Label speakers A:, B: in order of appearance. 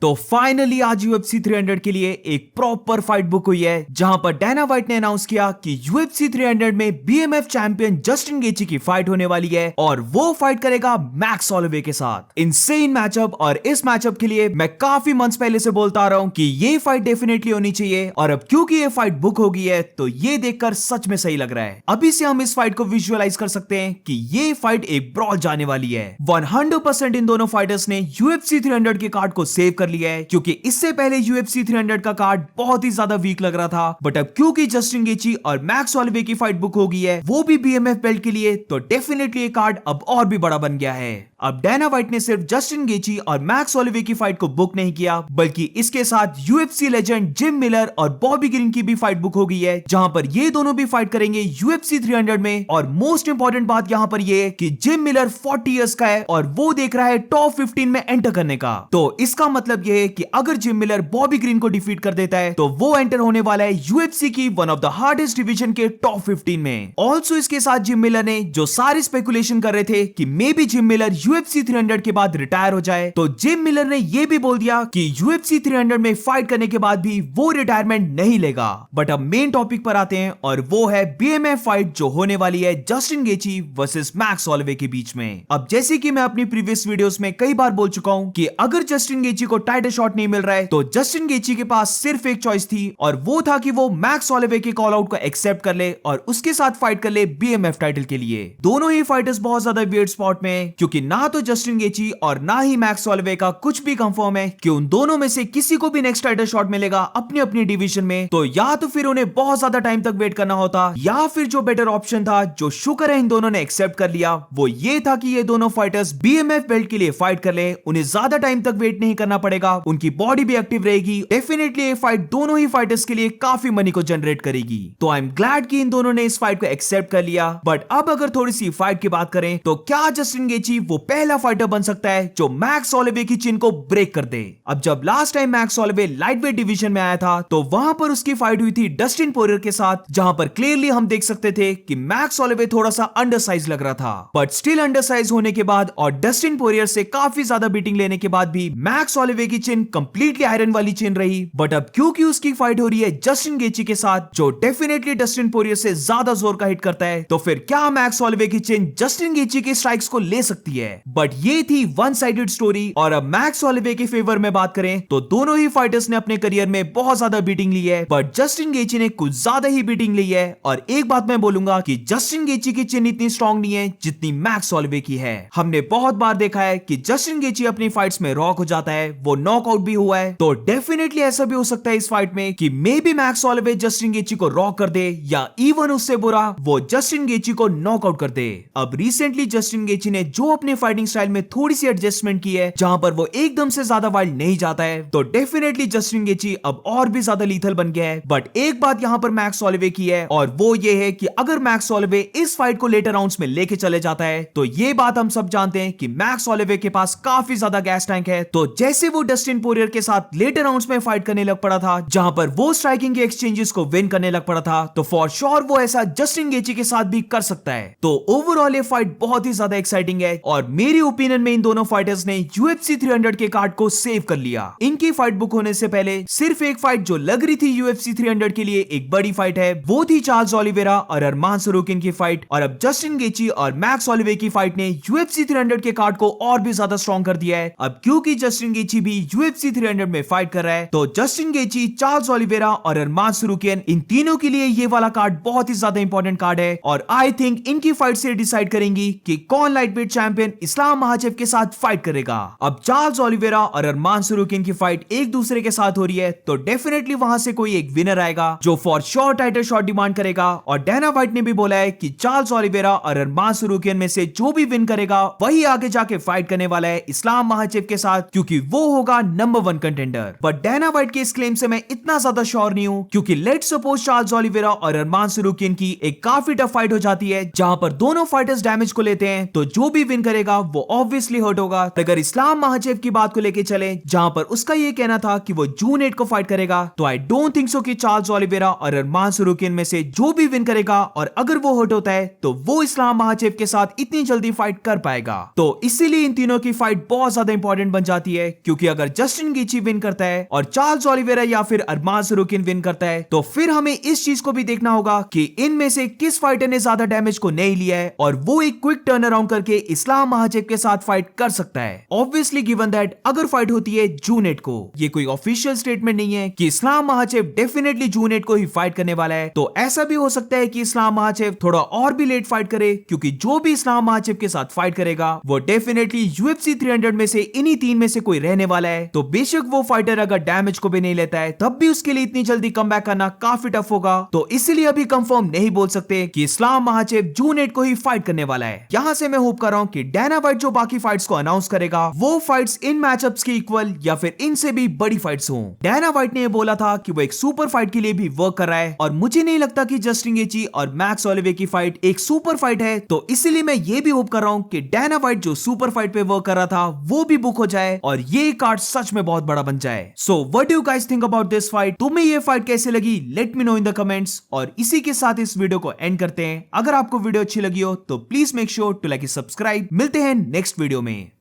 A: तो फाइनली आज UFC 300 के लिए एक प्रॉपर फाइट बुक हुई है, जहां पर डैना व्हाइट ने अनाउंस किया कि UFC 300 में BMF चैंपियन जस्टिन गेची की फाइट होने वाली है और वो फाइट करेगा मैक्स होलोवे के साथ। इनसेन मैचअप, और इस मैचअप के लिए मैं काफी मंथ्स पहले से बोलता आ रहा हूं कि ये फाइट डेफिनेटली होनी चाहिए, और अब क्योंकि ये फाइट बुक हो गई है तो ये देखकर सच में सही लग रहा है। अभी से हम इस फाइट को विजुअलाइज कर सकते हैं कि ये फाइट एक ब्रॉल जाने वाली है। 100% इन दोनों फाइटर्स ने UFC 300 के कार्ड को सेव कर लिया है, क्योंकि इससे पहले UFC 300 का कार्ड बहुत ही ज्यादा वीक लग रहा था। बट अब क्योंकि जस्टिन गेची और मैक्स होलोवे की फाइट बुक हो गई है, वो भी BMF बेल्ट के लिए, तो डेफिनेटली ये कार्ड अब और भी बड़ा बन गया है। अब डैना व्हाइट ने सिर्फ जस्टिन गेची और मैक्स होलोवे की फाइट को बुक नहीं किया, बल्कि इसके साथ UFC लेजेंड जिम मिलर और बॉबी ग्रीन की भी फाइट बुक हो गई है, जहां पर ये दोनों भी फाइट करेंगे UFC 300 में। और मोस्ट इंपॉर्टेंट बात यहां पर ये है कि जिम मिलर 40 इयर्स का है और वो देख रहा है टॉप 15 में एंटर करने का। तो इसका मतलब ये है कि अगर जिम मिलर बॉबी ग्रीन को डिफीट कर देता है तो वो एंटर होने वाला है UFC की one of the hardest division के टॉप 15 में। ऑल्सो इसके साथ जिम मिलर ने जो सारे स्पेकुलेशन कर रहे थे कि may be gym Miller UFC 300 के बाद रिटायर हो जाए, तो जिम मिलर ने ये भी बोल दिया कि UFC 300 में फाइट करने के बाद भी वो रिटायरमेंट नहीं लेगा। बट अब मेन टॉपिक पर आते हैं, और वो है BMF फाइट जो होने वाली है जस्टिन गेची वर्सेस मैक्स होलोवे के बीच में। अब जैसे कि मैं अपनी प्रीवियस वीडियोस में कई बार बोल चुका हूं कि अगर जस्टिन गेची को टाइटल शॉट नहीं मिल रहा है तो जस्टिन गेची के पास सिर्फ एक चॉइस थी, और वो था कि वो मैक्स होलोवे के कॉल आउट को एक्सेप्ट कर ले और उसके साथ फाइट कर ले BMF टाइटल के लिए। दोनों ही फाइटर्स बहुत ज्यादा वियर्ड स्पॉट में है, क्योंकि ना तो जस्टिन गेची और ना ही मैक्स होलोवे का कुछ भी कंफर्म है कि उन दोनों में से किसी को भी नेक्स्ट टाइटल शॉट मिलेगा अपनी अपनी डिवीजन में। तो या तो फिर उन्हें बहुत ज्यादा टाइम तक वेट करना होता, या फिर जो बेटर ऑप्शन था, जो शुक्र है इन दोनों ने एक्सेप्ट कर लिया, वो ये था कि ये दोनों फाइटर्स BMF बेल्ट के लिए फाइट कर ले। उन्हें ज्यादा टाइम तक वेट नहीं करना पड़ेगा, उनकी बॉडी भी एक्टिव रहेगी। डेफिनेटली ये फाइट दोनों ही फाइटर्स के लिए काफी मनी को जनरेट करेगी। तो आई एम ग्लैड कि इन दोनों ने इस फाइट को एक्सेप्ट कर लिया। बट अब अगर थोड़ी सी फाइट की बात करें, तो क्या जस्टिन गेची वो पहला फाइटर बन सकता है जो मैक्स होलोवे की चिन को ब्रेक कर दे? अब जब last time max Holloway lightweight division में आया था, तो वहां पर उसकी फाइट हुई थी डस्टिन पोरियर के साथ, जहां पर क्लियरली हम देख सकते थे कि मैक्स होलोवे थोड़ा सा अंडरसाइज लग रहा था। बट स्टिल अंडरसाइज होने के बाद और डस्टिन पोरियर से काफी ज्यादा बीटिंग लेने के बाद भी मैक्स होलोवे की चिन कंप्लीटली आयरन वाली चिन रही। बट अब क्योंकि उसकी फाइट हो रही है जस्टिन गेची के साथ, जो डेफिनेटली डस्टिन पोरियर से ज्यादा जोर का हिट करता है, तो फिर क्या मैक्स होलोवे की चिन जस्टिन गेची के स्ट्राइक्स को ले सकती है? बट ये थी वन साइडेड स्टोरी। और अब मैक्स होलोवे के फेवर में बात करें तो दोनों ही फाइटर्स ने अपने करियर में बहुत ज्यादा बीटिंग ली है, बट जस्टिन गेची ने कुछ ज्यादा ही बीटिंग ली है। और एक बात मैं बोलूंगा कि जस्टिन गेची की चिन इतनी स्ट्रॉन्ग नहीं है जितनी मैक्स होलोवे की है। हमने बहुत बार देखा है कि जस्टिन गेची अपनी फाइट्स में रॉक हो जाता है, वो नॉकआउट भी हुआ है। तो डेफिनेटली ऐसा भी हो सकता है इस फाइट में कि may be max Holloway Justin गेची को रॉक कर दे, या इवन उससे बुरा वो जस्टिन गेची को नॉकआउट कर दे। अब रिसेंटली जस्टिन गेची ने जो अपने फाइटिंग स्टाइल में थोड़ी सी एडजस्टमेंट की है, जहां पर वो एकदम से ज्यादा वाइल्ड नहीं जाता है, तो डेफिनेटली जस्टिन गेची अब और भी ज्यादा लीथल बन गया है। बट एक बात यहां पर मैक्स होलोवे की है, और वो ये है कि अगर मैक्स होलोवे इस फाइट को लेटर राउंड्स में लेके चले जाता है, तो ये बात हम सब जानते हैं कि मैक्स होलोवे के पास काफी ज्यादा गैस टैंक है। तो जैसे वो डस्टिन पोरियर के साथ लेटर राउंड्स में फाइट करने लग पड़ा था, जहां पर वो स्ट्राइकिंग के एक्सचेंजेस को विन करने लग पड़ा था, तो फॉर श्योर वो ऐसा जस्टिन गेची के साथ भी कर सकता है। तो ओवरऑल ये फाइट बहुत ही ज्यादा एक्साइटिंग है, और मेरी ओपिनियन में इन दोनों फाइटर्स ने UFC 300 के कार्ड को सेव कर लिया। इनकी फाइट बुक होने से पहले सिर्फ एक फाइट जो लग रही थी UFC 300 के लिए एक बड़ी फाइट है, वो थी चार्ल्स ओलिवेरा और अरमान सरूकिन की फाइट। और अब जस्टिन गेची और मैक्स होलोवे की फाइट ने UFC 300 के कार्ड को और भी ज्यादा स्ट्रॉन्ग कर दिया है। अब क्योंकि जस्टिन गेची भी UFC 300 में फाइट कर रहा है, तो जस्टिन गेची, चार्ल्स ओलिवेरा और अरमान सरूकिन, इन तीनों के लिए ये वाला कार्ड बहुत ही ज्यादा इंपॉर्टेंट कार्ड है। और आई थिंक इनकी फाइट से डिसाइड करेंगी कि कौन लाइटवेट चैंपियन इस्लाम महाचेव के साथ फाइट करेगा। अब चार्ल्स ओलिवेरा और अरमान सरूकिन की फाइट एक दूसरे के साथ हो रही है, तो डेफिनेटली वहां से कोई एक विनर आएगा जो for sure title shot demand करेगा। और डैना व्हाइट ने भी बोला है कि चार्ल्स ओलिवेरा और अरमान सरूकिन में से जो भी विन करेगा वही आगे जाके फाइट करने वाला है इस्लाम महाचेव के साथ, क्योंकि वो होगा number 1 contender. But Dana White के इस क्लेम से मैं इतना ज्यादा श्योर नहीं हूं, क्योंकि लेट्स सपोज चार्ल्स ओलिवेरा और अरमान सरूकिन की एक काफी टफ फाइट हो जाती है, जहां पर दोनों फाइटर्स डैमेज को लेते हैं, तो जो भी विन करेगा करेगा वो ऑब्वियसली हर्ट होगा। अगर इस्लाम महाचेव की बात को लेके चले जहां पर उसका ये कहना था कि वो जून 8 को फाइट करेगा, तो आई डोंट थिंक सो कि चार्ल्स ओलिवेरा और अरमान सरूकिन में से जो भी विन करेगा और अगर वो हर्ट होता है तो वो इस्लाम महाचेव के साथ इतनी जल्दी फाइट कर पाएगा। तो इसीलिए इन तीनों की फाइट बहुत ज्यादा इंपॉर्टेंट बन जाती है, क्योंकि अगर जस्टिन गेची विन करता है और चार्ल्स ओलिवेरा या फिर अरमान सरूकिन विन करता है तो फिर हमें इस चीज को भी देखना होगा कि इनमें से किस फाइटर ने ज्यादा डैमेज को नहीं लिया है और वो एक क्विक टर्न अराउंड करके इस्लाम महाचेव के साथ फाइट कर सकता है। ऑब्वियसली गिवन दैट अगर फाइट होती है जून 8 को, ये कोई ऑफिशियल स्टेटमेंट नहीं है कि इस्लाम महाचेव डेफिनेटली जून 8 को ही फाइट करने वाला है, तो ऐसा भी हो सकता है कि इस्लाम महाचेव थोड़ा और भी लेट फाइट करे, क्योंकि जो भी इस्लाम महाचेव के साथ फाइट करेगा वो डेफिनेटली UFC 300 में से इन्हीं तीन में से कोई रहने वाला है। तो बेशक वो फाइटर अगर डैमेज को भी नहीं लेता है तब भी उसके लिए इतनी जल्दी कमबैक करना काफी टफ होगा। तो इसीलिए अभी कंफर्म नहीं बोल सकते कि इस्लाम महाचेव जून 8 को ही फाइट करने वाला है। यहाँ से मैं होप कर रहा हूँ कि डैना वाइट जो बाकी फाइट्स को अनाउंस करेगा वो फाइट्स इन मैचअप्स के इक्वल या फिर इनसे भी बड़ी फाइट्स हों। डैना वाइट ने बोला था कि वो एक सुपर फाइट के लिए भी वर्क कर रहा है और मुझे नहीं लगता कि जस्टिन गेची और मैक्स ओलिवे की फाइट एक सुपर फाइट है। तो इसीलिए मैं ये भी होप कर रहा हूँ कि डैना वाइट जो सुपर फाइट पे वर्क कर रहा था वो भी बुक हो जाए और ये कार्ड सच में बहुत बड़ा बन जाए। So what do you guys think about this fight? तुम्हें ये फाइट कैसे लगी? Let me know in the comments. और इसी के साथ इस वीडियो को एंड करते हैं। अगर आपको वीडियो अच्छी लगी हो तो please make sure to like subscribe. मिलते हैं नेक्स्ट वीडियो में।